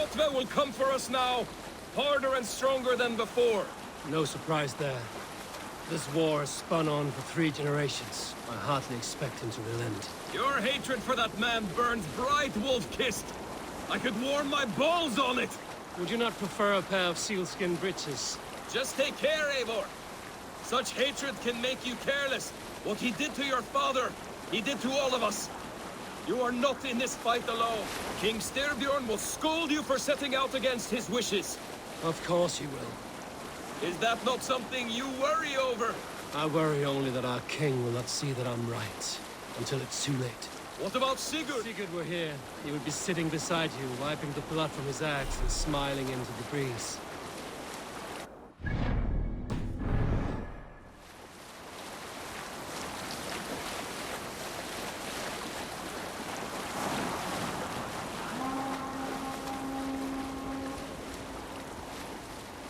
Kjotve will come for us now, harder and stronger than before. No surprise there. This war has spun on for 3 generations. I hardly expect him to relent. Your hatred for that man burns bright, wolf-kissed. I could warm my balls on it! Would you not prefer a pair of sealskin breeches? Just take care, Eivor. Such hatred can make you careless. What he did to your father, he did to all of us. You are not in this fight alone. King Styrbjorn will scold you for setting out against his wishes. Of course he will. Is that not something you worry over? I worry only that our king will not see that I'm right, until it's too late. What about Sigurd? If Sigurd were here, he would be sitting beside you, wiping the blood from his axe and smiling into the breeze.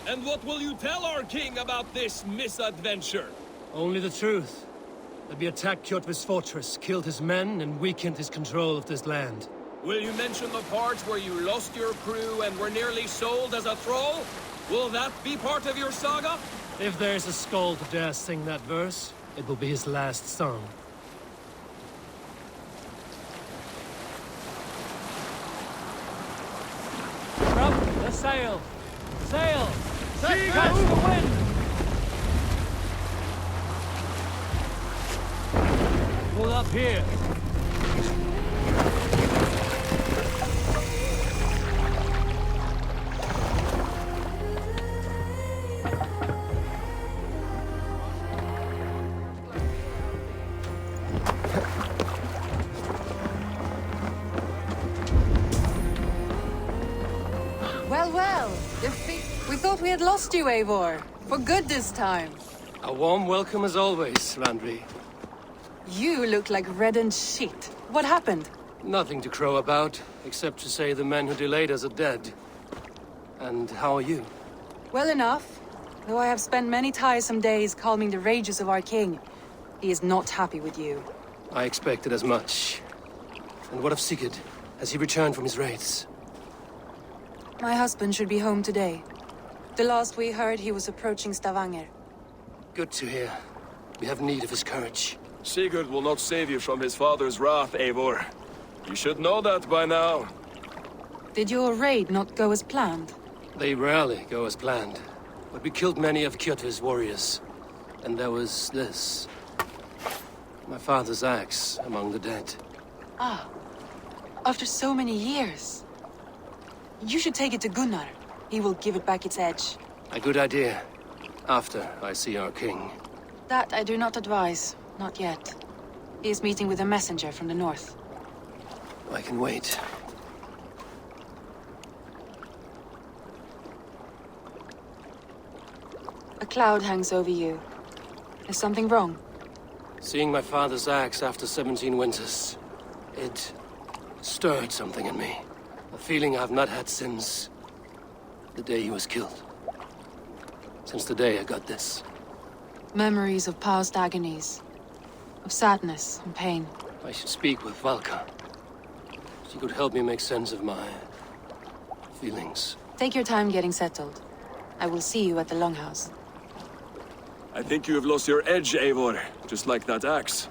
And what will you tell our king about this misadventure? Only the truth. That we attacked Kjotve's fortress, killed his men, and weakened his control of this land. Will you mention the parts where you lost your crew and were nearly sold as a thrall? Will that be part of your saga? If there's a skald to dare sing that verse, it will be his last song. Up the sail! Sail! Catch the wind! Pull up here! Well, we thought we had lost you, Eivor. For good this time. A warm welcome as always, Randvi. You look like reddened shit. What happened? Nothing to crow about, except to say the men who delayed us are dead. And how are you? Well enough. Though I have spent many tiresome days calming the rages of our king. He is not happy with you. I expected as much. And what of Sigurd? Has he returned from his raids? My husband should be home today. The last we heard, he was approaching Stavanger. Good to hear. We have need of his courage. Sigurd will not save you from his father's wrath, Eivor. You should know that by now. Did your raid not go as planned? They rarely go as planned. But we killed many of Kjotve's warriors. And there was this. My father's axe among the dead. Ah. After so many years. You should take it to Gunnar. He will give it back its edge. A good idea. After I see our king. That I do not advise. Not yet. He is meeting with a messenger from the north. I can wait. A cloud hangs over you. Is something wrong? Seeing my father's axe after 17 winters, it stirred something in me. A feeling I've not had since the day he was killed. Since the day I got this. Memories of past agonies. Of sadness and pain. I should speak with Valka. She could help me make sense of my feelings. Take your time getting settled. I will see you at the Longhouse. I think you have lost your edge, Eivor, just like that axe.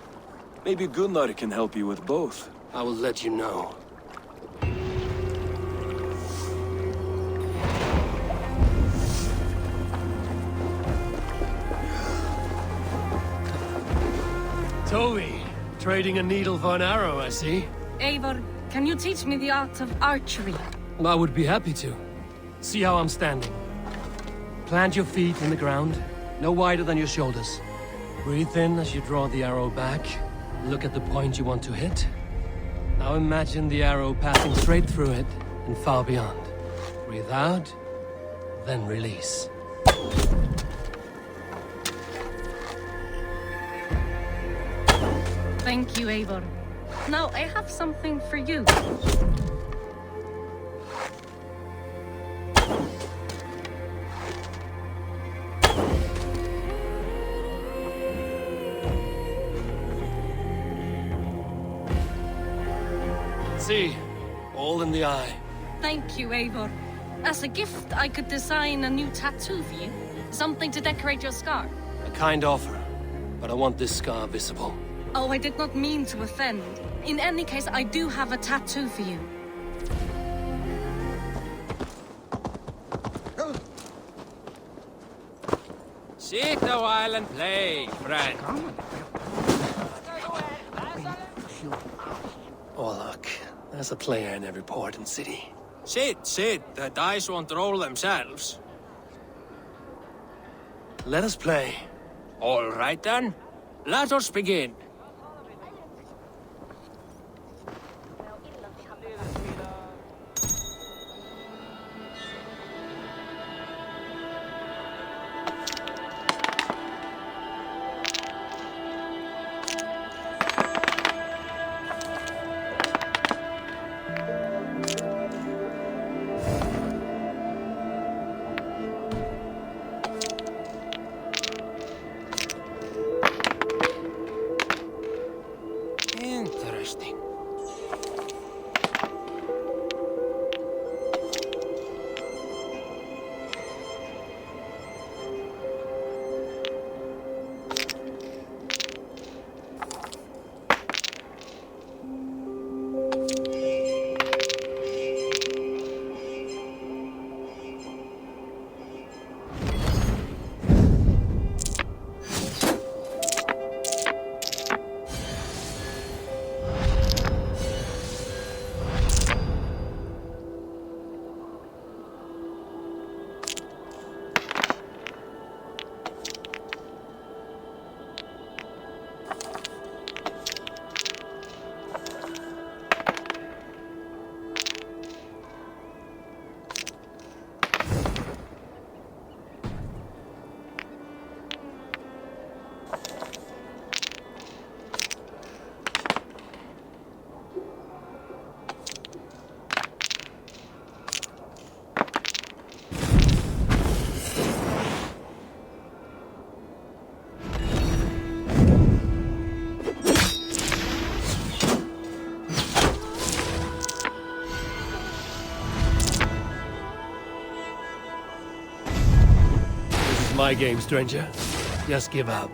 Maybe Gunnar can help you with both. I will let you know. Toby, trading a needle for an arrow, I see. Eivor, can you teach me the art of archery? I would be happy to. See how I'm standing. Plant your feet in the ground, no wider than your shoulders. Breathe in as you draw the arrow back. Look at the point you want to hit. Now imagine the arrow passing straight through it and far beyond. Breathe out, then release. Thank you, Eivor. Now I have something for you. See, all in the eye. Thank you, Eivor. As a gift, I could design a new tattoo for you. Something to decorate your scar. A kind offer, but I want this scar visible. Oh, I did not mean to offend. In any case, I do have a tattoo for you. Sit a while and play, friend. Oh look, there's a player in every port and city. Sit. The dice won't roll themselves. Let us play. All right then. Let us begin. Interesting. My game, stranger. Just give up.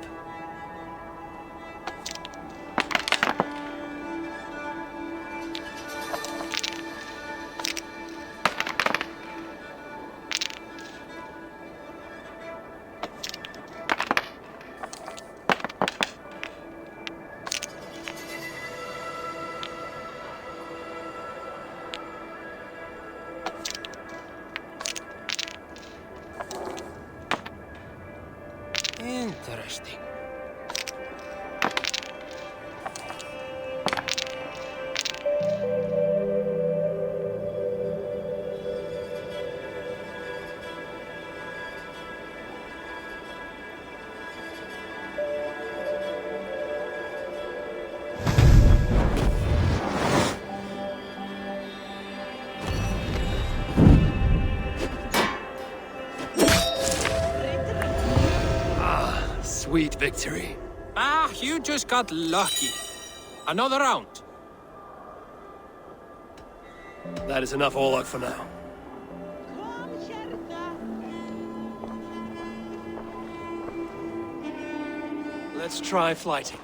Interesting. Sweet victory. Ah, you just got lucky. Another round. That is enough all luck for now. Let's try flighting.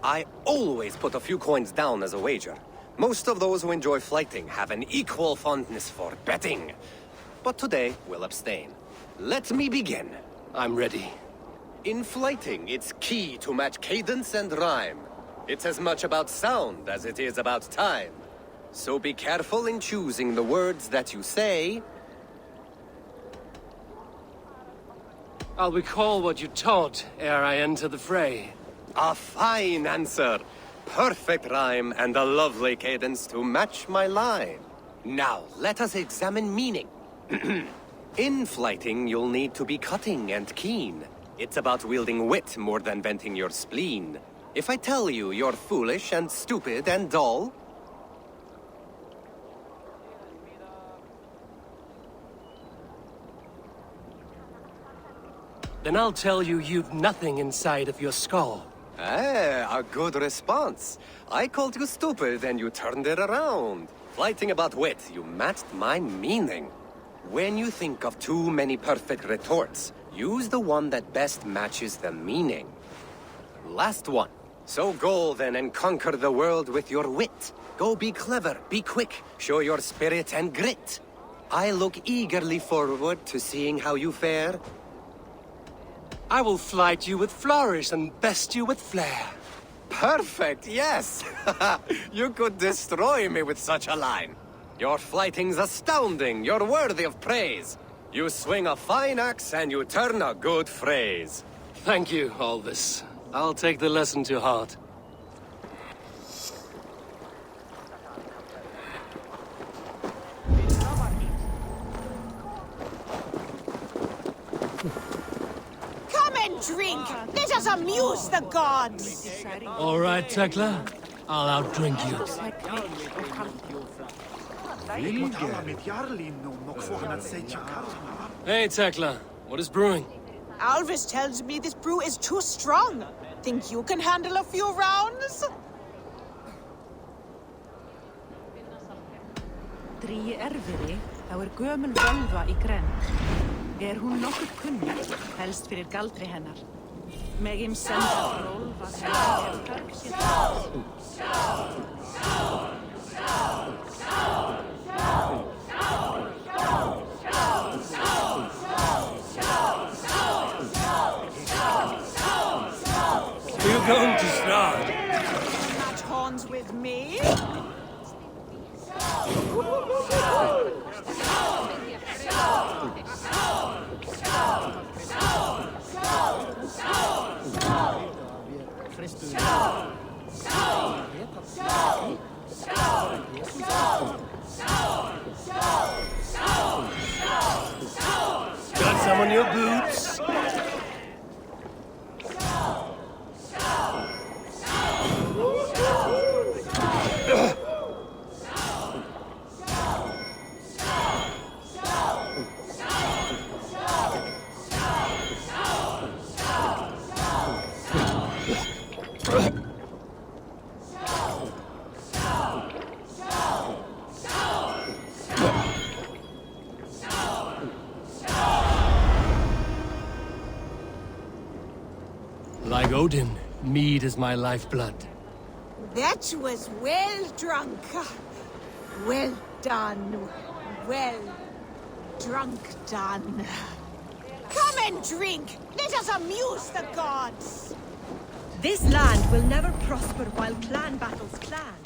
I always put a few coins down as a wager. Most of those who enjoy flighting have an equal fondness for betting. But today, we'll abstain. Let me begin. I'm ready. In flighting, it's key to match cadence and rhyme. It's as much about sound as it is about time. So be careful in choosing the words that you say. I'll recall what you taught ere I enter the fray. A fine answer. Perfect rhyme and a lovely cadence to match my line. Now, let us examine meaning. In flighting, you'll need to be cutting and keen. It's about wielding wit more than venting your spleen. If I tell you you're foolish and stupid and dull, then I'll tell you you've nothing inside of your skull. Ah, a good response. I called you stupid and you turned it around. Flighting about wit, you matched my meaning. When you think of too many perfect retorts, use the one that best matches the meaning. Last one. So go then and conquer the world with your wit. Go be clever, be quick, show your spirit and grit. I look eagerly forward to seeing how you fare. I will flight you with flourish and best you with flair. Perfect, yes! You could destroy me with such a line. Your flighting's astounding, you're worthy of praise. You swing a fine axe and you turn a good phrase. Thank you, Alvis. I'll take the lesson to heart. Come and drink! Let us amuse the gods! All right, Tekla. I'll outdrink you. Hey, Tekla. What is brewing? Alvis tells me this brew is too strong. Think you can handle a few rounds? Drýi erfiði, þá gömul völva í grennd. Hún nokkuð kunnug, helst fyrir galdri hennar. Megum senda rólfa You're going to start. Match horns with me? Got some on your boots? Like Odin, mead is my lifeblood. That was well drunk. Well done. Well drunk done. Come and drink. Let us amuse the gods. This land will never prosper while clan battles clan.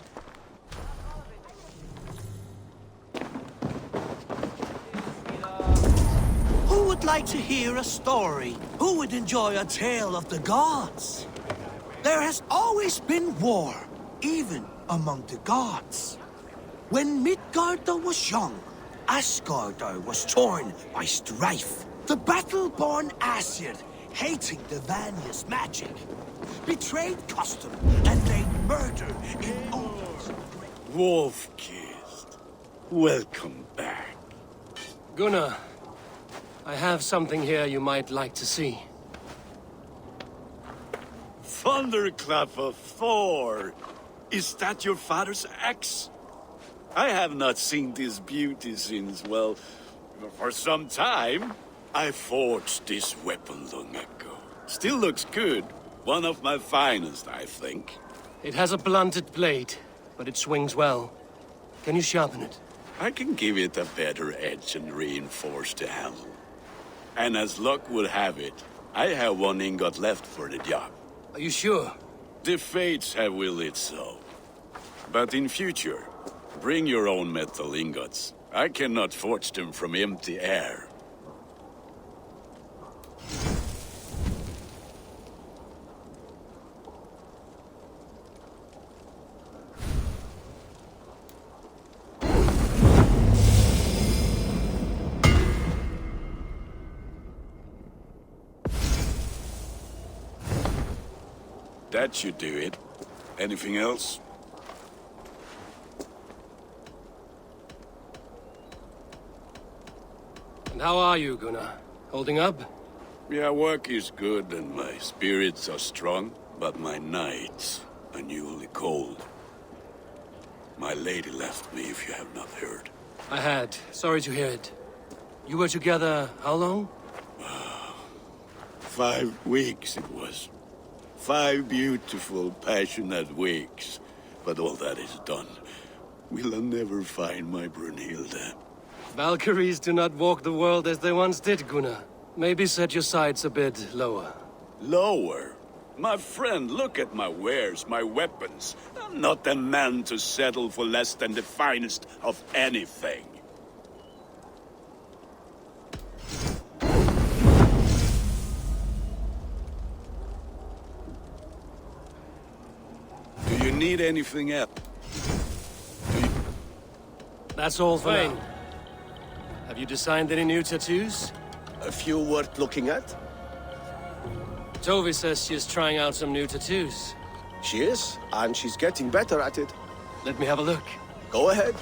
Who would like to hear a story? Who would enjoy a tale of the gods? There has always been war, even among the gods. When Midgard was young, Asgard was torn by strife. The battle-born Aesir, hating the Vanya's magic, betrayed custom and laid murder in Odin's. Wolf-kissed, welcome back. Gunnar, I have something here you might like to see. Thunderclap of Thor! Is that your father's axe? I have not seen this beauty since, well, for some time. I forged this weapon long ago. Still looks good. One of my finest, I think. It has a blunted blade, but it swings well. Can you sharpen it? I can give it a better edge and reinforce the handle. And as luck would have it, I have one ingot left for the job. Are you sure? The fates have willed it so. But in future, bring your own metal ingots. I cannot forge them from empty air. That should do it. Anything else? And how are you, Gunnar? Holding up? Yeah, work is good and my spirits are strong. But my nights are newly cold. My lady left me, if you have not heard. I had. Sorry to hear it. You were together how long? 5 weeks it was. 5 beautiful, passionate weeks. But all that is done. Will I never find my Brunhilde? Valkyries do not walk the world as they once did, Gunnar. Maybe set your sights a bit lower. Lower? My friend, look at my wares, my weapons. I'm not a man to settle for less than the finest of anything. Do you need anything else? That's all for now. Have you designed any new tattoos? A few worth looking at? Tovi says she's trying out some new tattoos. She is, and she's getting better at it. Let me have a look. Go ahead.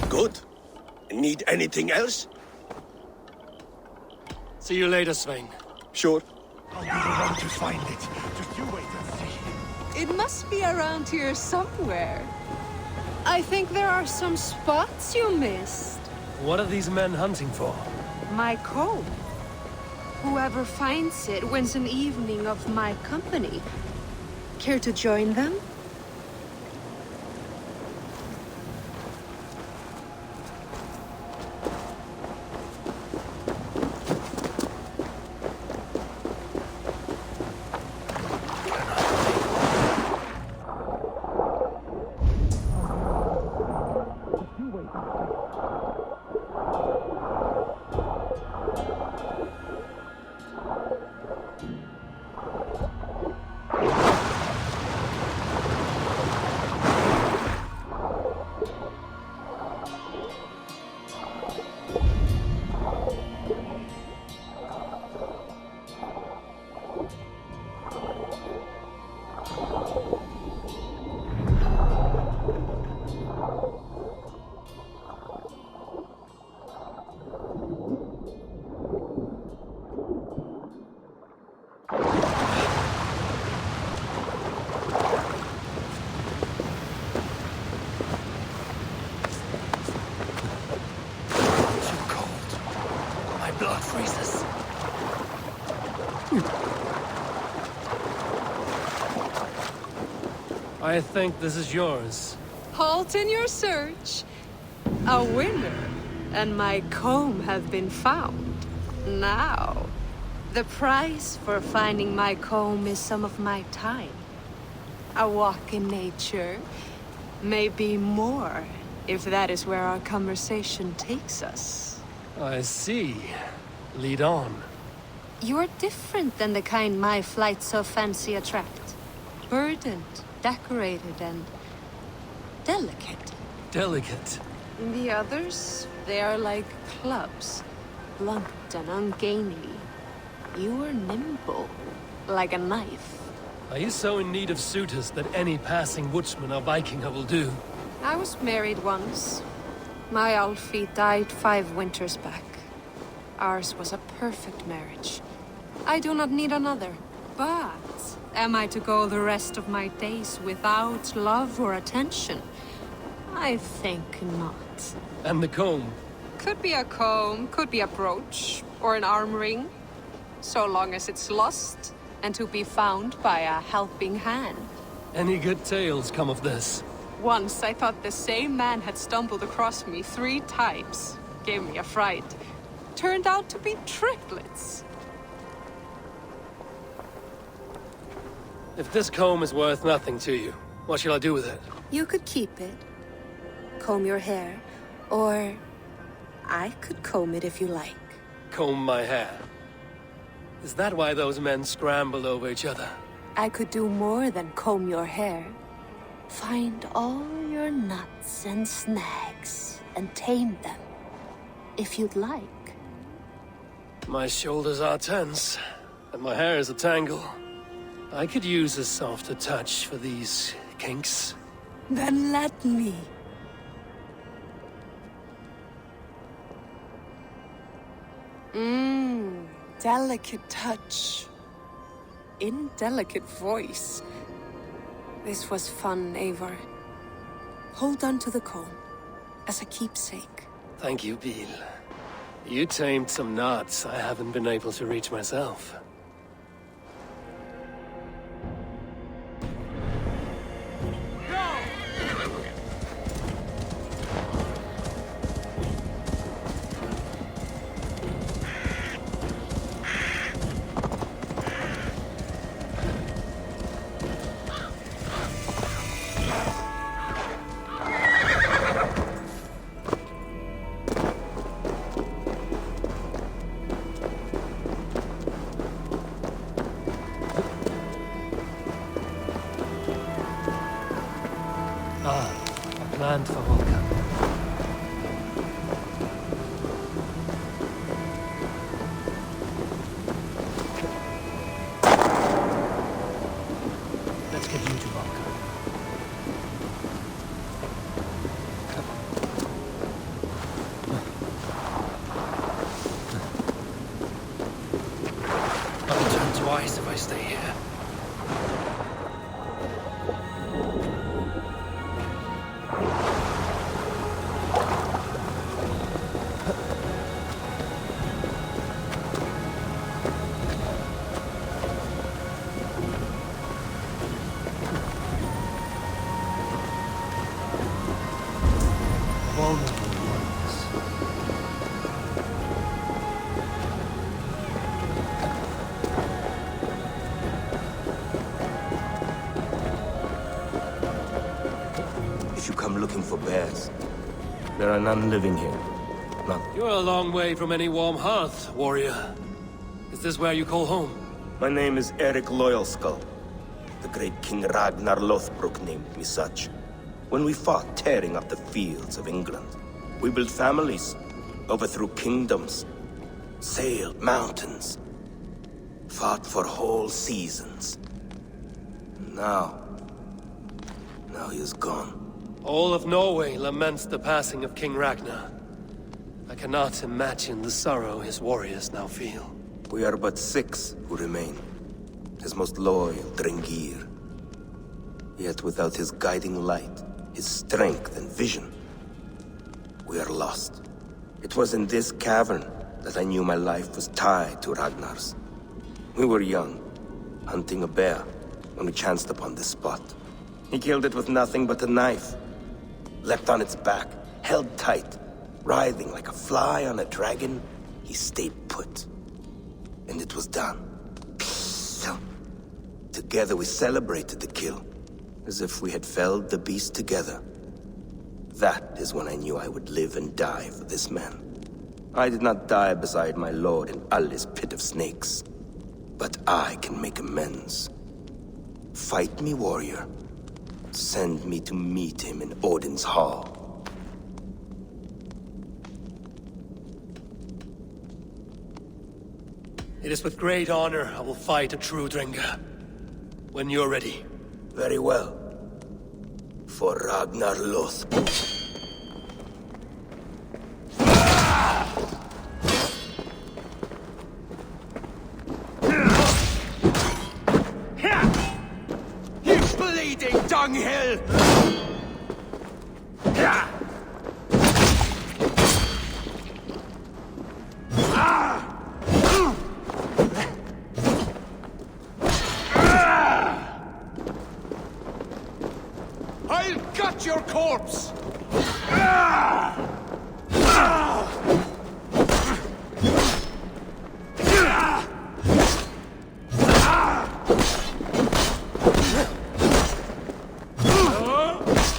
Good. Need anything else? See you later, Svein. Sure. I'll be the one to find it. Just you wait and see. It must be around here somewhere. I think there are some spots you missed. What are these men hunting for? My comb. Whoever finds it wins an evening of my company. Care to join them? I think this is yours. Halt in your search. A winner and my comb have been found. Now, the price for finding my comb is some of my time. A walk in nature, Maybe more, if that is where our conversation takes us. I see. Lead on. You're different than the kind my flights of fancy attract. Burdened, decorated, and delicate. Delicate? The others, they are like clubs, blunt and ungainly. You are nimble, like a knife. Are you so in need of suitors that any passing woodsman or Vikinger will do? I was married once. My Alfie died 5 winters back. Ours was a perfect marriage. I do not need another. But am I to go the rest of my days without love or attention? I think not. And the comb? Could be a comb, could be a brooch, or an arm ring. So long as it's lost, and to be found by a helping hand. Any good tales come of this? Once I thought the same man had stumbled across me 3 times. Gave me a fright. Turned out to be triplets. If this comb is worth nothing to you, what shall I do with it? You could keep it. Comb your hair. Or I could comb it if you like. Comb my hair? Is that why those men scrambled over each other? I could do more than comb your hair. Find all your nuts and snags and tame them, if you'd like. My shoulders are tense, and my hair is a tangle. I could use a softer touch for these kinks. Then let me. Delicate touch. Indelicate voice. This was fun, Eivor. Hold on to the comb, as a keepsake. Thank you, Bill. You tamed some knots I haven't been able to reach myself. Land for Volker. Let's get you to Volker. I'll turn twice if I stay here. Looking for bears. There are none living here. None. You're a long way from any warm hearth, warrior. Is this where you call home? My name is Eric Loyalskull. The great King Ragnar Lothbrok named me such. When we fought tearing up the fields of England, we built families, overthrew kingdoms, sailed mountains, fought for whole seasons. Now he is gone. All of Norway laments the passing of King Ragnar. I cannot imagine the sorrow his warriors now feel. We are but 6 who remain. His most loyal Drengir. Yet without his guiding light, his strength and vision, we are lost. It was in this cavern that I knew my life was tied to Ragnar's. We were young, hunting a bear, when we chanced upon this spot. He killed it with nothing but a knife. Leapt on its back, held tight, writhing like a fly on a dragon, he stayed put. And it was done. Together we celebrated the kill. as if we had felled the beast together. That is when I knew I would live and die for this man. I did not die beside my lord in Ali's pit of snakes, but I can make amends. Fight me, warrior. Send me to meet him in Odin's hall. It is with great honor I will fight a true Drenga. When you're ready. Very well. For Ragnar Lothbrok. You bleeding dunghill! I'll gut your corpse!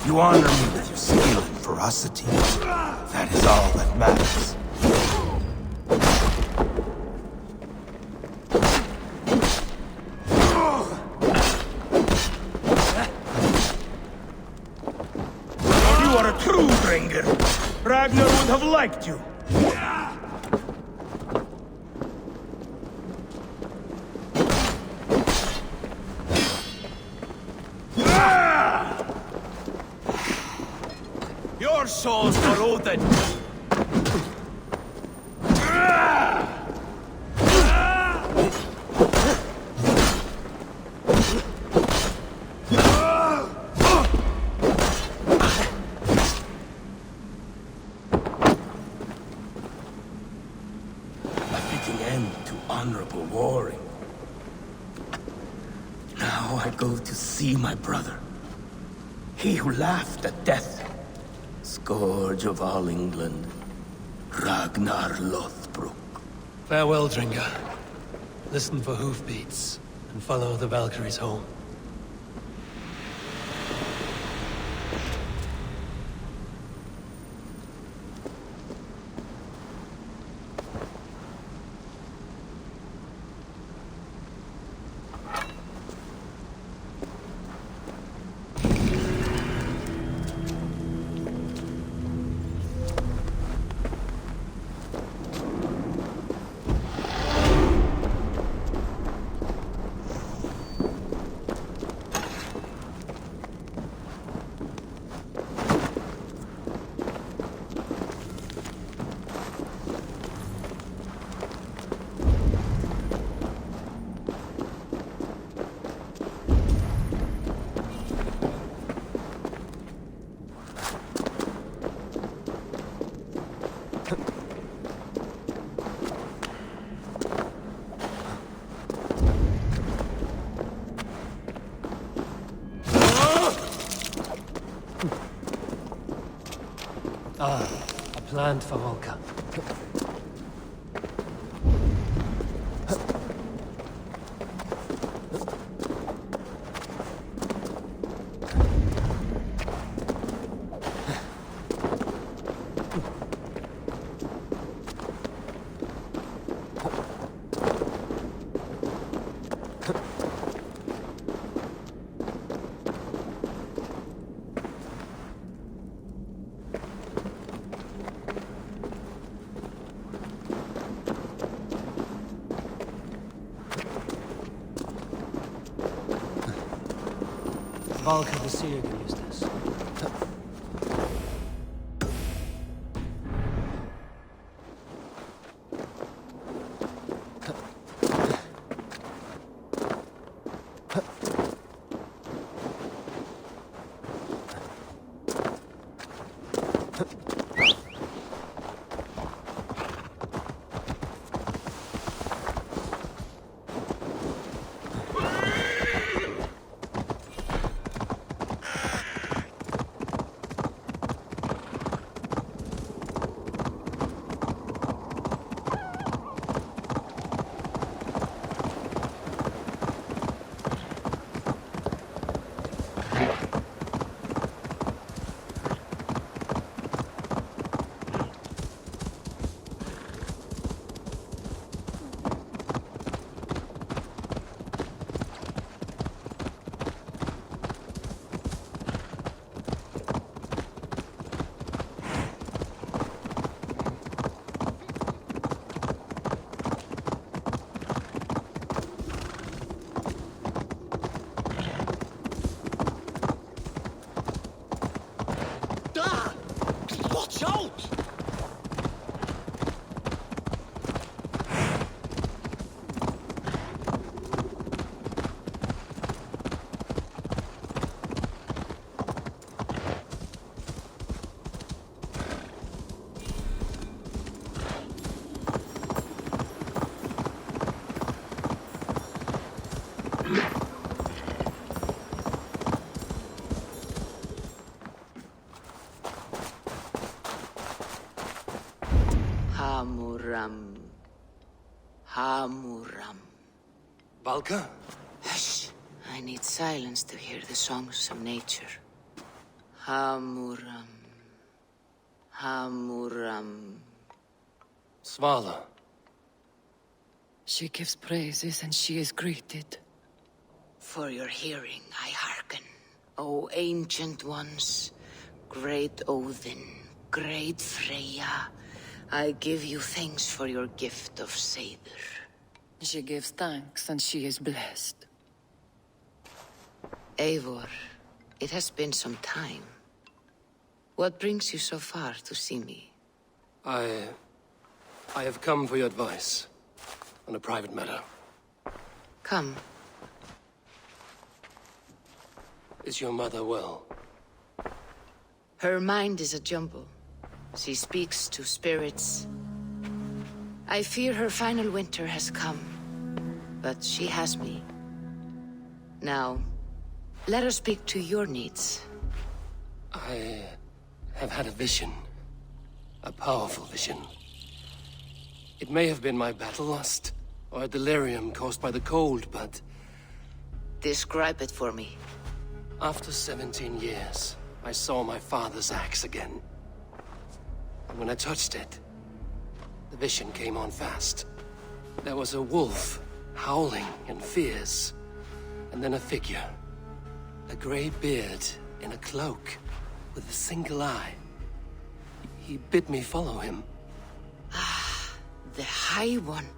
You honor me with your skill and ferocity. That is all that matters. You are a true Drenga. Ragnar would have liked you. Your souls for Odin. A fitting end to honorable warring. Now I go to see my brother. He who laughed at death. Scourge of all England, Ragnar Lothbrok. Farewell, Drenga. Listen for hoofbeats, and follow the Valkyries home. Ah, a plant for Volca. Valka the Seer can use this. Shout! Hamuram. Valka? Hush! I need silence to hear the songs of nature. Hamuram. Hamuram. Svala. She gives praises and she is greeted. For your hearing, I hearken. O ancient ones, great Odin, great Freya, I give you thanks for your gift of Seder. She gives thanks and she is blessed. Eivor, it has been some time. What brings you so far to see me? I have come for your advice on a private matter. Come. Is your mother well? Her mind is a jumble. She speaks to spirits. I fear her final winter has come, but she has me. Now, let us speak to your needs. I have had a vision. A powerful vision. It may have been my battle lust, or a delirium caused by the cold, but... Describe it for me. After 17 years, I saw my father's axe again. And when I touched it, the vision came on fast. There was a wolf, howling and fierce, and then a figure. A grey beard in a cloak, with a single eye. He bid me follow him. Ah, the High One.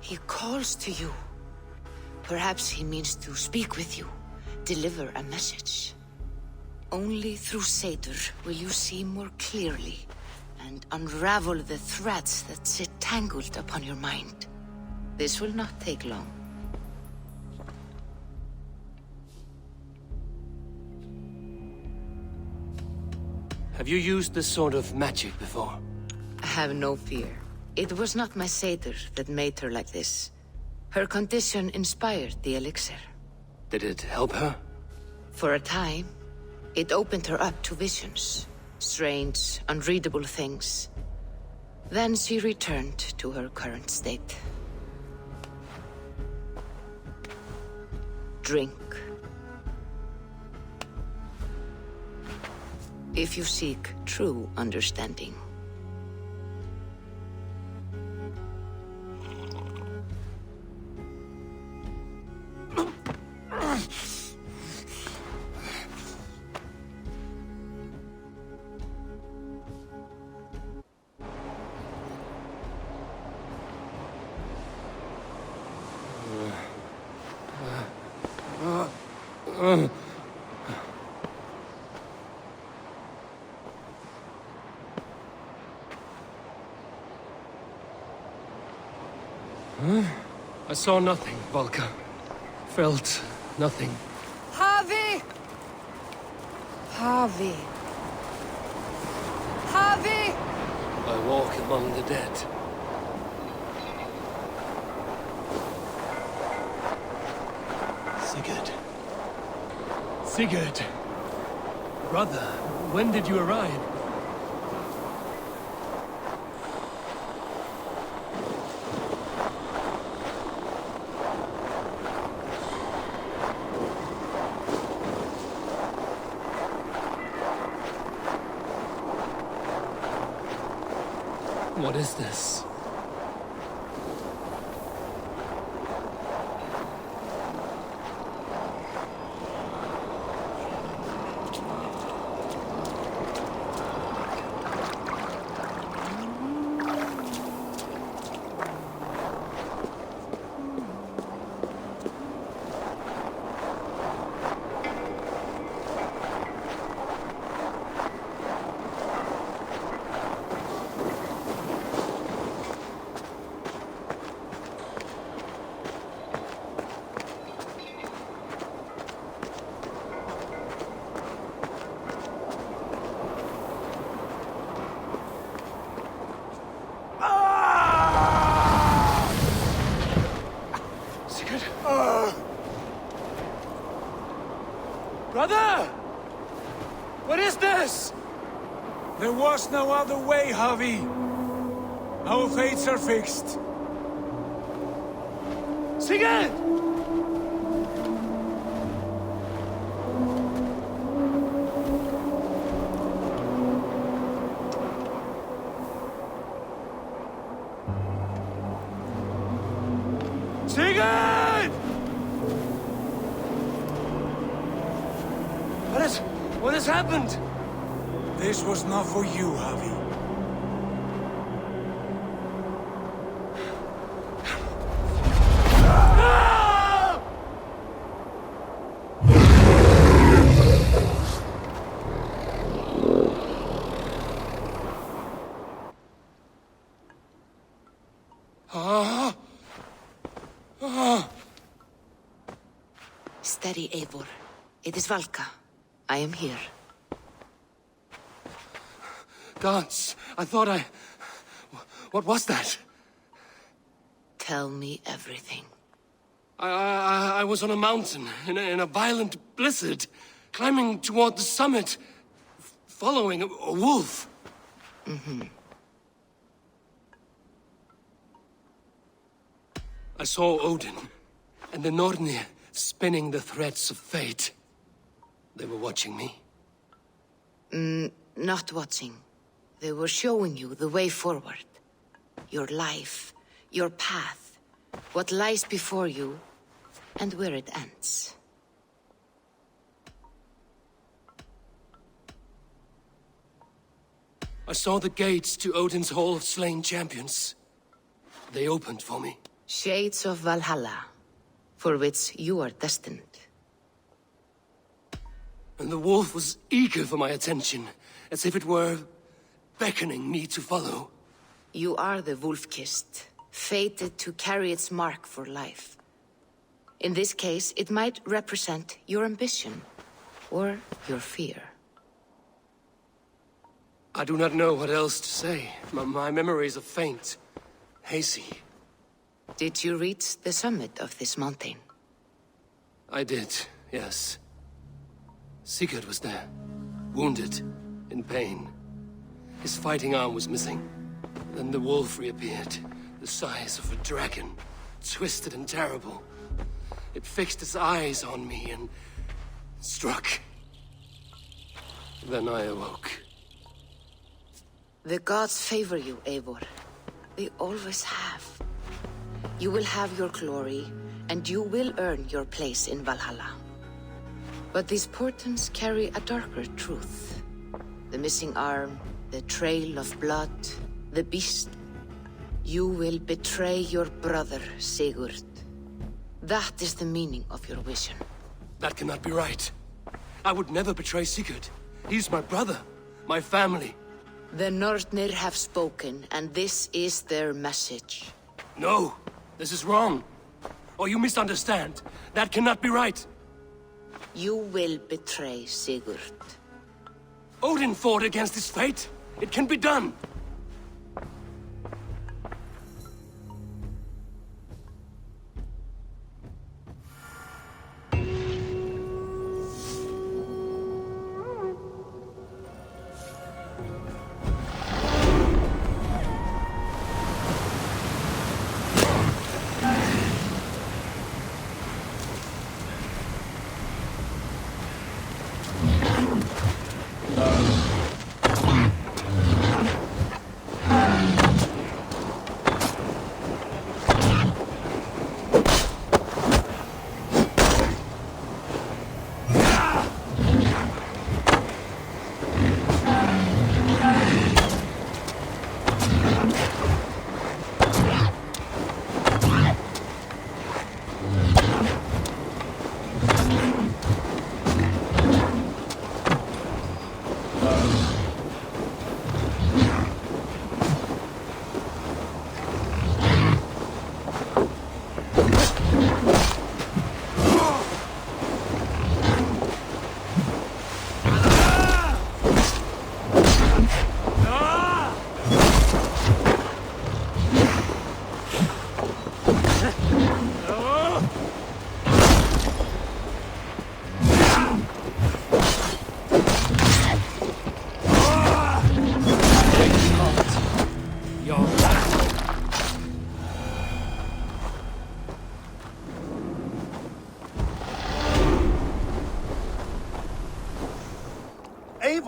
He calls to you. Perhaps he means to speak with you, deliver a message. Only through Seder will you see more clearly and unravel the threads that sit tangled upon your mind. This will not take long. Have you used this sort of magic before? Have no fear. It was not my Seder that made her like this. Her condition inspired the elixir. Did it help her? For a time, it opened her up to visions. Strange, unreadable things. Then she returned to her current state. Drink. If you seek true understanding. I saw nothing, Valka. Felt nothing. Havi! Havi! Havi! I walk among the dead. Sigurd. Sigurd! Brother, when did you arrive? What is this? was no other way, Javi. Our fates are fixed. Sigurd! Sigurd! What has happened? This was not for you, Javi. Steady, Eivor. It is Valka. I am here. Gods, I thought What was that? Tell me everything. I was on a mountain, in a violent blizzard, climbing toward the summit, following a wolf. Mm-hmm. I saw Odin, and the Nornir spinning the threads of fate. They were watching me. Not watching. They were showing you the way forward. Your life, your path, what lies before you, and where it ends. I saw the gates to Odin's Hall of Slain Champions. They opened for me. Shades of Valhalla, for which you are destined. And the wolf was eager for my attention, as if it were beckoning me to follow. You are the wolf-kissed, fated to carry its mark for life. In this case, it might represent your ambition, or your fear. I do not know what else to say. My memories are faint, hazy. Did you reach the summit of this mountain? I did, yes. Sigurd was there, wounded, in pain. His fighting arm was missing. Then the wolf reappeared, the size of a dragon, twisted and terrible. It fixed its eyes on me and struck. Then I awoke. The gods favor you, Eivor. They always have. You will have your glory, and you will earn your place in Valhalla. But these portents carry a darker truth. The missing arm, the trail of blood, the beast. You will betray your brother, Sigurd. That is the meaning of your vision. That cannot be right. I would never betray Sigurd. He's my brother, my family. The Nornir have spoken, and this is their message. No, this is wrong. Or you misunderstand. That cannot be right. You will betray Sigurd. Odin fought against his fate. It can be done.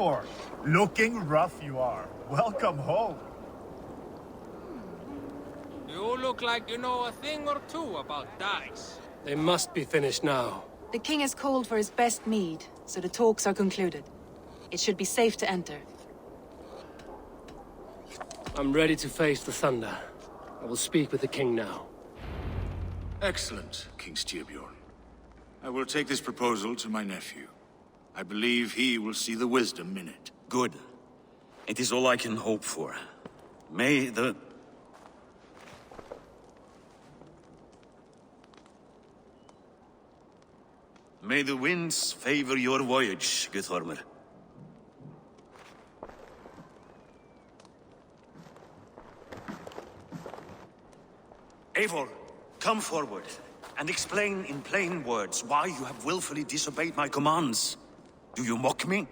Eivor! Looking rough you are. Welcome home. You look like you know a thing or two about dice. They must be finished now. The king has called for his best mead, so the talks are concluded. It should be safe to enter. I'm ready to face the thunder. I will speak with the king now. Excellent, King Styrbjorn. I will take this proposal to my nephew. I believe he will see the wisdom in it. Good. It is all I can hope for. May the winds favor your voyage, ʻeɪvɔːr. Eivor, come forward and explain in plain words why you have willfully disobeyed my commands. Do you mock me?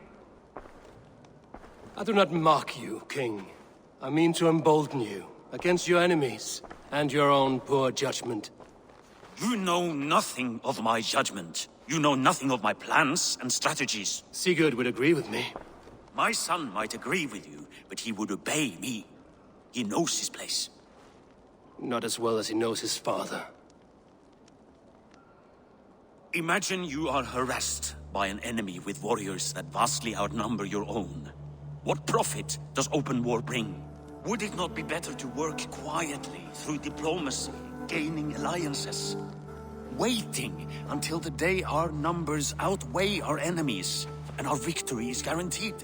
I do not mock you, king. I mean to embolden you against your enemies and your own poor judgment. You know nothing of my judgment. You know nothing of my plans and strategies. SIGURD would agree with me. My son might agree with you, but he would obey me. He knows his place. Not as well as he knows his father. Imagine you are harassed by an enemy with warriors that vastly outnumber your own. What profit does open war bring? Would it not be better to work quietly through diplomacy, gaining alliances? Waiting until the day our numbers outweigh our enemies, and our victory is guaranteed.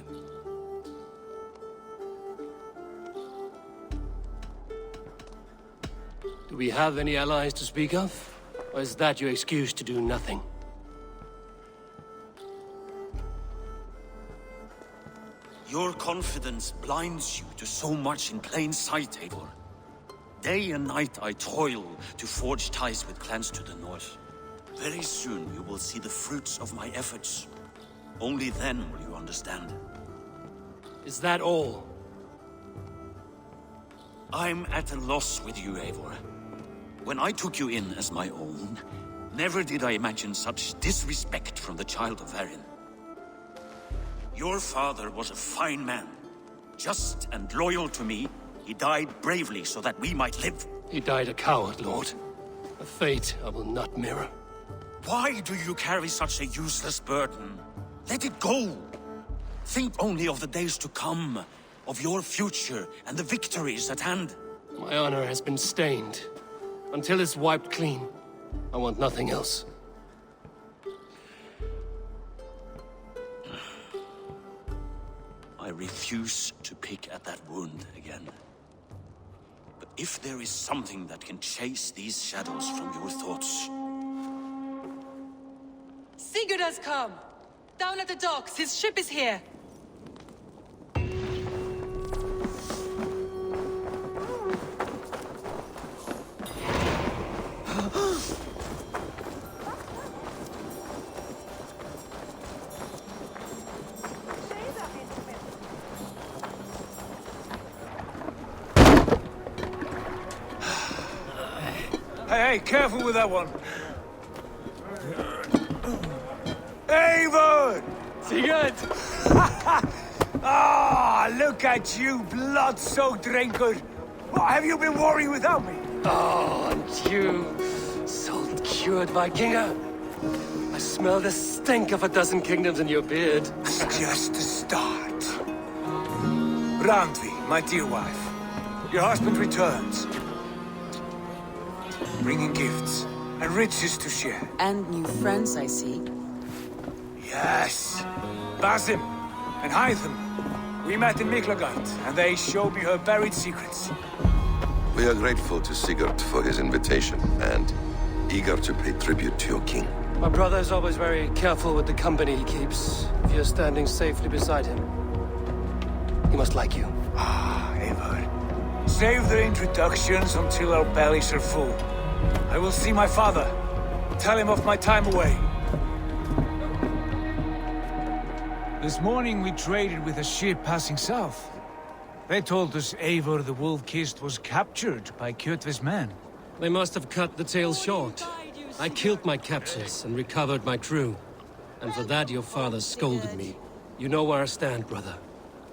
Do we have any allies to speak of? Or is that your excuse to do nothing? Your confidence blinds you to so much in plain sight, Eivor. Day and night I toil to forge ties with clans to the north. Very soon you will see the fruits of my efforts. Only then will you understand. Is that all? I'm at a loss with you, Eivor. When I took you in as my own, never did I imagine such disrespect from the child of Varin. Your father was a fine man. Just and loyal to me, he died bravely so that we might live. He died a coward, Lord. A fate I will not mirror. Why do you carry such a useless burden? Let it go! Think only of the days to come, of your future and the victories at hand. My honor has been stained. Until it's wiped clean, I want nothing else. I refuse to pick at that wound again. But if there is something that can chase these shadows from your thoughts... SIGURD has come! Down at the docks, his ship is here! Hey, careful with that one. Eivor! SIGURD! Ah, look at you, blood-soaked drinker. What have you been worrying without me? Oh, and you, salt-cured Vikinger. I smell the stink of a dozen kingdoms in your beard. It's just the start. Randvi, my dear wife, your husband returns. Bringing gifts and riches to share. And new friends, I see. Yes. Basim and Hytham. We met in Miklagard, and they showed me her buried secrets. We are grateful to Sigurd for his invitation, and eager to pay tribute to your king. My brother is always very careful with the company he keeps. If you're standing safely beside him, he must like you. Ah, Eivor. Save the introductions until our bellies are full. I will see my father. Tell him of my time away. This morning we traded with a ship passing south. They told us Eivor the Wolf-Kissed was captured by Kjotve's men. They must have cut the tale short. I killed my captors and recovered my crew. And for that your father scolded me. You know where I stand, brother.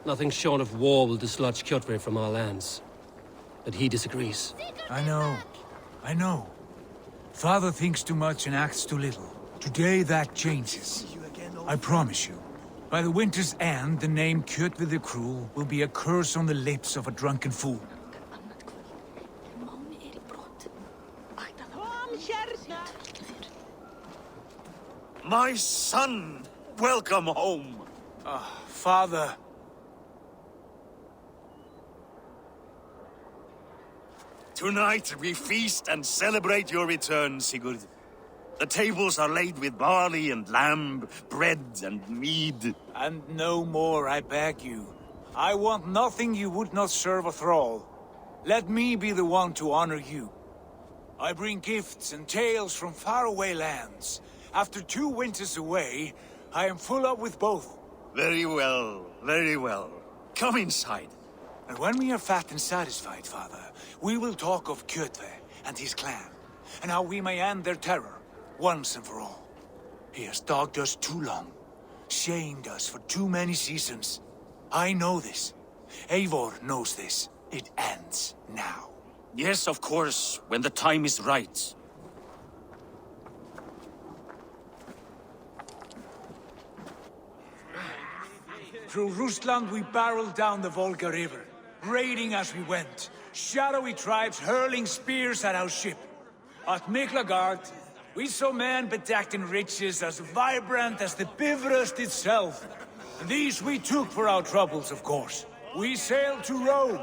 Nothing short of war will dislodge Kjotve from our lands. But he disagrees. I know. Father thinks too much and acts too little. Today that changes. I promise you. By the winter's end, the name Kjotve the Cruel will be a curse on the lips of a drunken fool. My son! Welcome home! Father. Tonight we feast and celebrate your return, Sigurd. The tables are laid with barley and lamb, bread and mead. And no more, I beg you. I want nothing you would not serve a thrall. Let me be the one to honor you. I bring gifts and tales from faraway lands. After 2 winters away, I am full up with both. Very well, very well. Come inside. And when we are fat and satisfied, Father, we will talk of Kjotve and his clan, and how we may end their terror, once and for all. He has dogged us too long, shamed us for too many seasons. I know this. Eivor knows this. It ends now. Yes, of course, when the time is right. Through Rusland we barreled down the Volga River, raiding as we went. Shadowy tribes hurling spears at our ship. At Miklagard, we saw men bedecked in riches as vibrant as the Bifrost itself. And these we took for our troubles, of course. We sailed to Rome,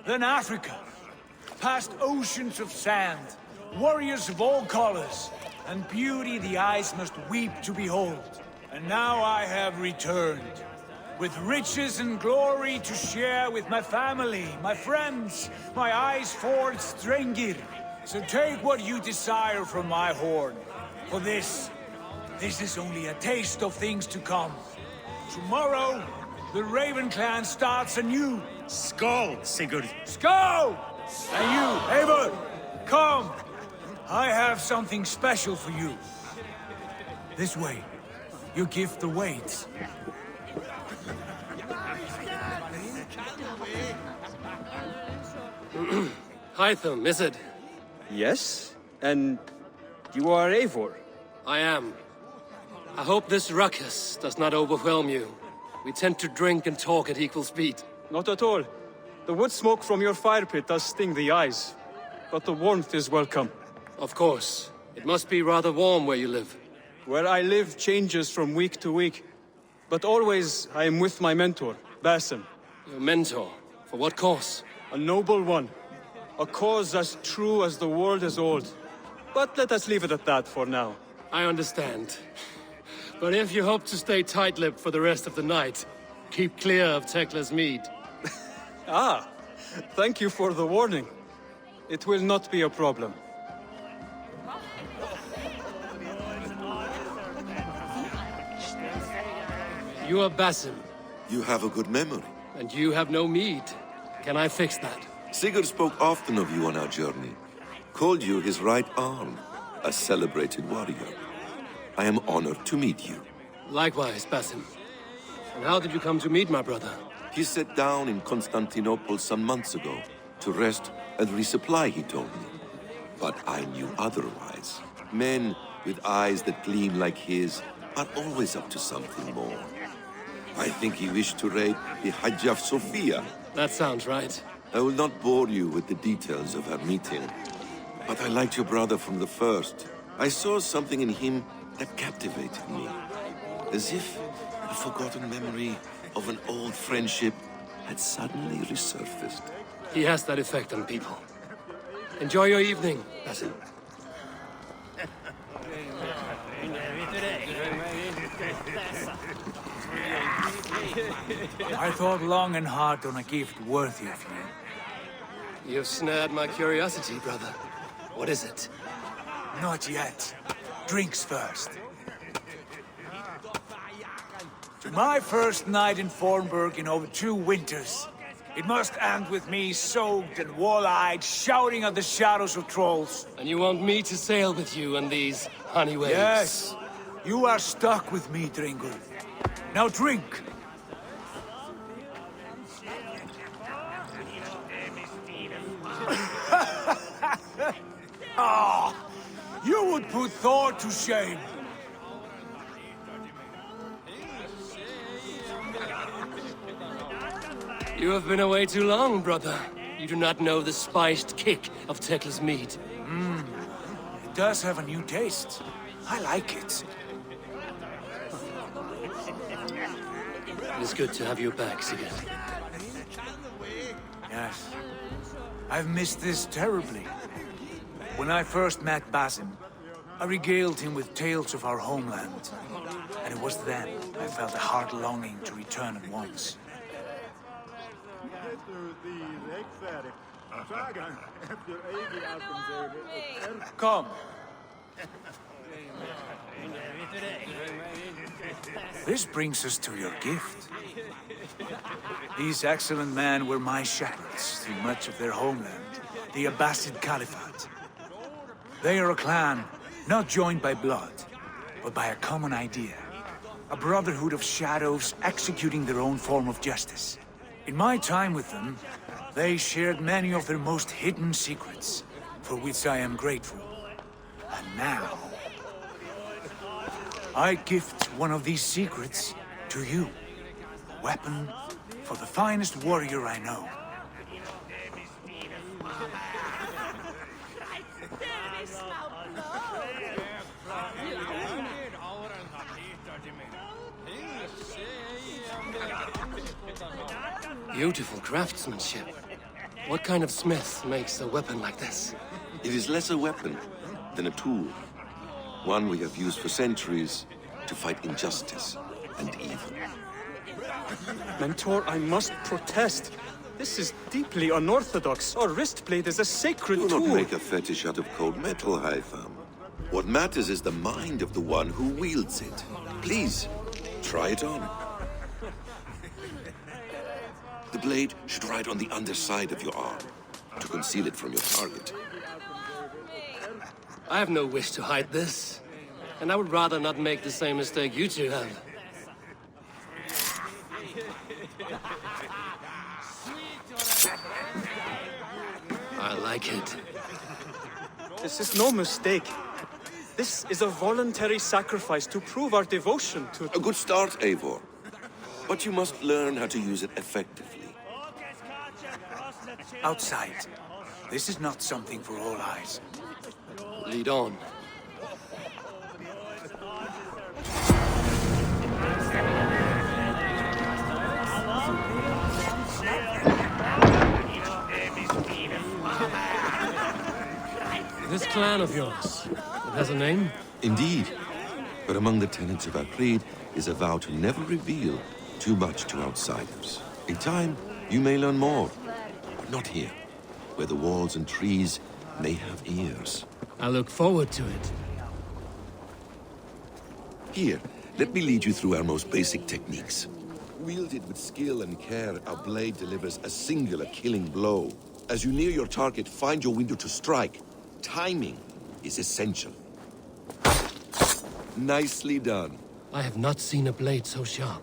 then Africa, past oceans of sand, warriors of all colors, and beauty the eyes must weep to behold. And now I have returned, with riches and glory to share with my family, my friends, my eyes-forged Strengir. So take what you desire from my horn. For this is only a taste of things to come. Tomorrow, the Raven clan starts anew. Skål, Sigurd. Skål! And you, Eivor, come. I have something special for you. This way. Your gift awaits. Hytham, is it? Yes? And you are Eivor? I am. I hope this ruckus does not overwhelm you. We tend to drink and talk at equal speed. Not at all. The wood smoke from your fire pit does sting the eyes. But the warmth is welcome. Of course. It must be rather warm where you live. Where I live changes from week to week. But always I am with my mentor, Basim. Your mentor? For what cause? A noble one. A cause as true as the world is old. But let us leave it at that for now. I understand. But if you hope to stay tight-lipped for the rest of the night, keep clear of Tekla's mead. Ah, thank you for the warning. It will not be a problem. You are Basim. You have a good memory. And you have no mead. Can I fix that? Sigurd spoke often of you on our journey. Called you his right arm, a celebrated warrior. I am honored to meet you. Likewise, Basim. And how did you come to meet my brother? He sat down in Constantinople some months ago to rest and resupply, he told me. But I knew otherwise. Men with eyes that gleam like his are always up to something more. I think he wished to raid the Hagia Sophia. That sounds right. I will not bore you with the details of our meeting. But I liked your brother from the first. I saw something in him that captivated me. As if a forgotten memory of an old friendship had suddenly resurfaced. He has that effect on people. Enjoy your evening, Basim. I thought long and hard on a gift worthy of you. You've snared my curiosity, brother. What is it? Not yet. Drinks first. My first night in Fornburg in over 2 winters. It must end with me soaked and wall-eyed, shouting at the shadows of trolls. And you want me to sail with you on these honey waves? Yes. You are stuck with me, Dringur. Now drink! Ah! You would put Thor to shame! You have been away too long, brother. You do not know the spiced kick of Tekla's meat. It does have a new taste. I like it. It is good to have you back, Sigurd. Yes. I've missed this terribly. When I first met Basim, I regaled him with tales of our homeland. And it was then I felt a heart longing to return at once. Come. This brings us to your gift. These excellent men were my shepherds through much of their homeland, the Abbasid Caliphate. They are a clan, not joined by blood, but by a common idea. A brotherhood of shadows executing their own form of justice. In my time with them, they shared many of their most hidden secrets, for which I am grateful. And now, I gift one of these secrets to you. A weapon for the finest warrior I know. Beautiful craftsmanship. What kind of smith makes a weapon like this? It is less a weapon than a tool. One we have used for centuries to fight injustice and evil. Mentor, I must protest. This is deeply unorthodox. Our wrist blade is a sacred tool. Do not make a fetish out of cold metal, Eivor. What matters is the mind of the one who wields it. Please, try it on. The blade should ride on the underside of your arm, to conceal it from your target. I have no wish to hide this, and I would rather not make the same mistake you two have. I like it. This is no mistake. This is a voluntary sacrifice to prove our devotion to... A good start, Eivor. But you must learn how to use it effectively. Outside. This is not something for all eyes. Lead on. This clan of yours, it has a name? Indeed. But among the tenets of our creed is a vow to never reveal too much to outsiders. In time, you may learn more. But not here, where the walls and trees may have ears. I look forward to it. Here, let me lead you through our most basic techniques. Wielded with skill and care, our blade delivers a singular killing blow. As you near your target, find your window to strike. Timing is essential. Nicely done. I have not seen a blade so sharp.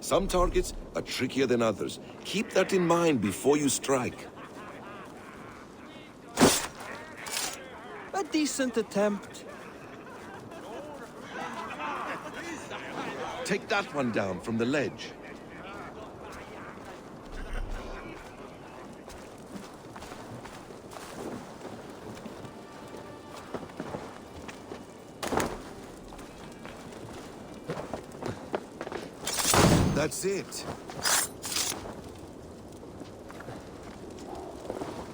Some targets are trickier than others. Keep that in mind before you strike. A decent attempt. Take that one down from the ledge. That's it.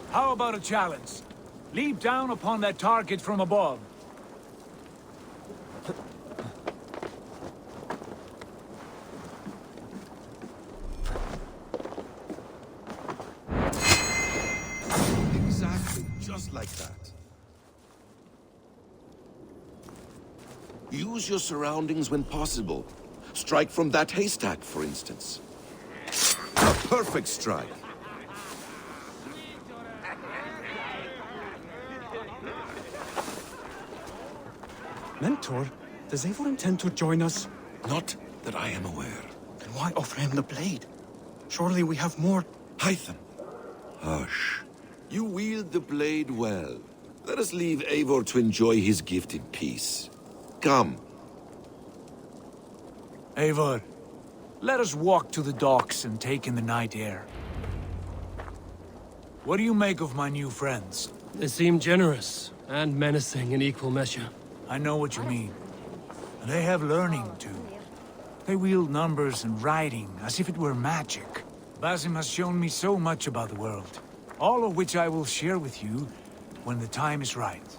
How about a challenge? Leap down upon that target from above. Exactly, just like that. Use your surroundings when possible. Strike from that haystack, for instance. A perfect strike. Mentor, does Eivor intend to join us? Not that I am aware. Then why offer him the blade? Surely we have more... Hytham! Hush. You wield the blade well. Let us leave Eivor to enjoy his gift in peace. Come. Eivor, let us walk to the docks and take in the night air. What do you make of my new friends? They seem generous and menacing in equal measure. I know what you mean. And they have learning, too. They wield numbers and writing as if it were magic. Basim has shown me so much about the world, all of which I will share with you when the time is right.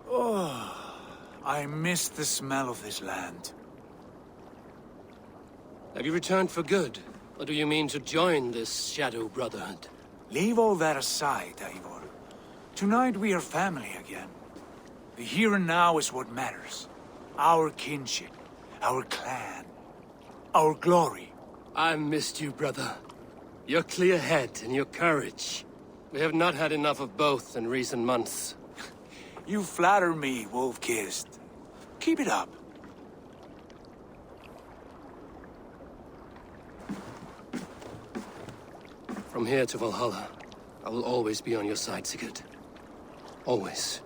Oh, I miss the smell of this land. Have you returned for good? Or do you mean to join this Shadow Brotherhood? Leave all that aside, Eivor. Tonight we are family again. The here and now is what matters. Our kinship, our clan, our glory. I missed you, brother. Your clear head and your courage. We have not had enough of both in recent months. You flatter me, Wolf-Kissed. Keep it up. From here to Valhalla, I will always be on your side, Sigurd. Always.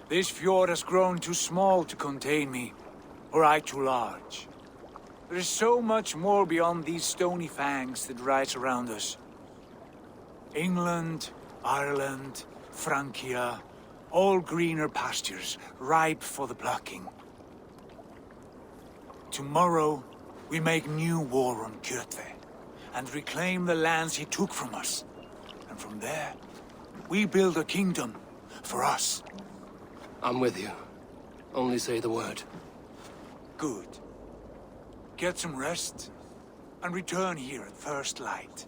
This fjord has grown too small to contain me, or I too large. There is so much more beyond these stony fangs that rise around us. England, Ireland, Francia, all greener pastures, ripe for the plucking. Tomorrow, we make new war on Kjotve, and reclaim the lands he took from us. And from there, we build a kingdom for us. I'm with you. Only say the word. Good. Get some rest, and return here at first light.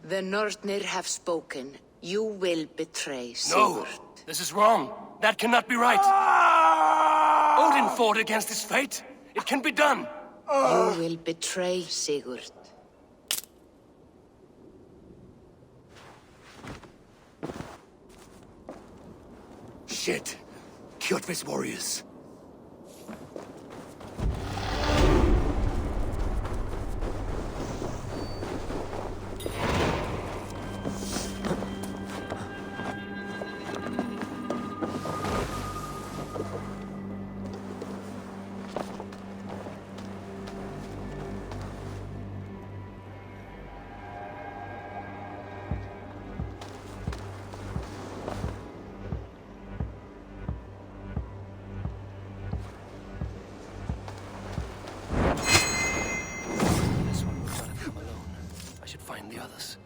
The Nortnir have spoken. You will betray Sigurd. No! This is wrong! That cannot be right! Odin fought against his fate! It can be done! You will betray Sigurd. Shit! Kjotve's warriors! Find the others.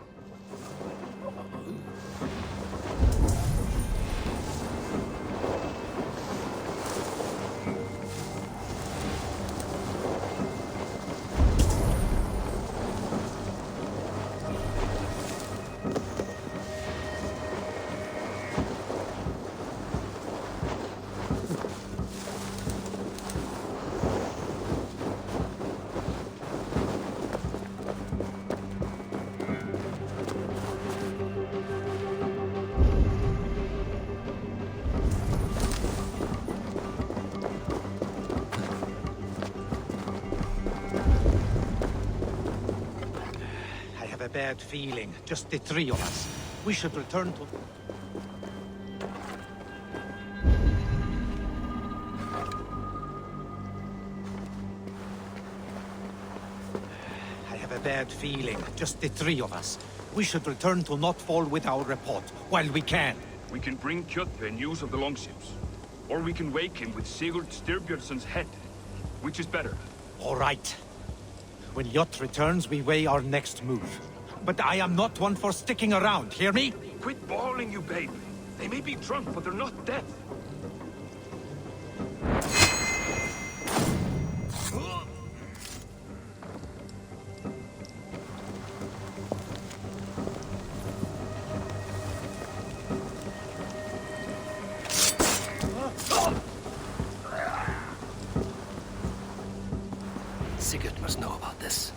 A bad feeling. Just the three of us. We should return to... I have a bad feeling. Just the three of us. We should return to Notfall with our report, while we can. We can bring Kjotve news of the longships. Or we can wake him with Sigurd Styrbjörnsson's head. Which is better? All right. When Jot returns, we weigh our next move. But I am not one for sticking around, hear me? Quit bawling, you babe. They may be drunk, but they're not dead. Sigurd must know about this.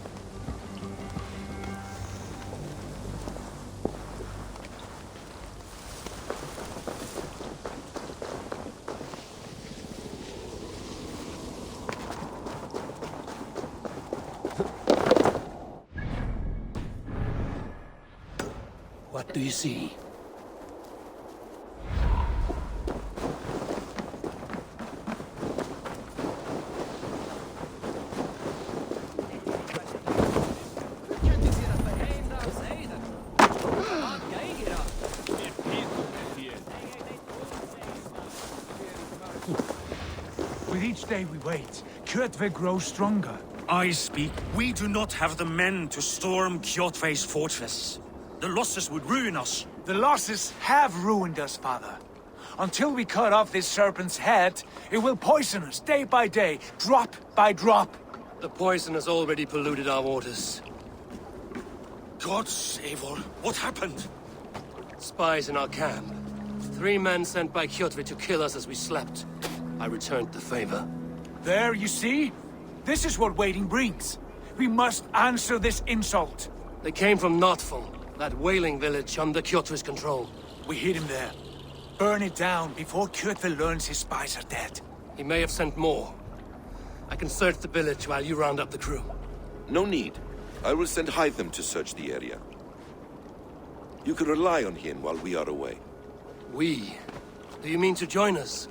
What do you see? With each day we wait, Kjotve grows stronger. I speak. We do not have the men to storm Kjotve's fortress. The losses would ruin us. The losses have ruined us, father. Until we cut off this serpent's head, it will poison us day by day, drop by drop. The poison has already polluted our waters. Gods, Eivor, what happened? Spies in our camp. 3 men sent by Kjotve to kill us as we slept. I returned the favor. There, you see? This is what waiting brings. We must answer this insult. They came from Notful, that whaling village under Kjotve's control. We hid him there. Burn it down before Kjotve learns his spies are dead. He may have sent more. I can search the village while you round up the crew. No need. I will send Hytham to search the area. You can rely on him while we are away. We? Do you mean to join us?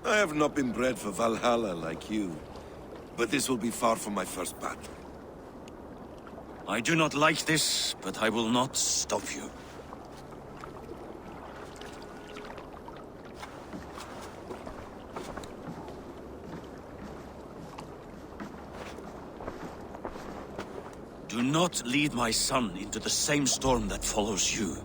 I have not been bred for Valhalla like you, but this will be far from my first battle. I do not like this, but I will not stop you. Do not lead my son into the same storm that follows you.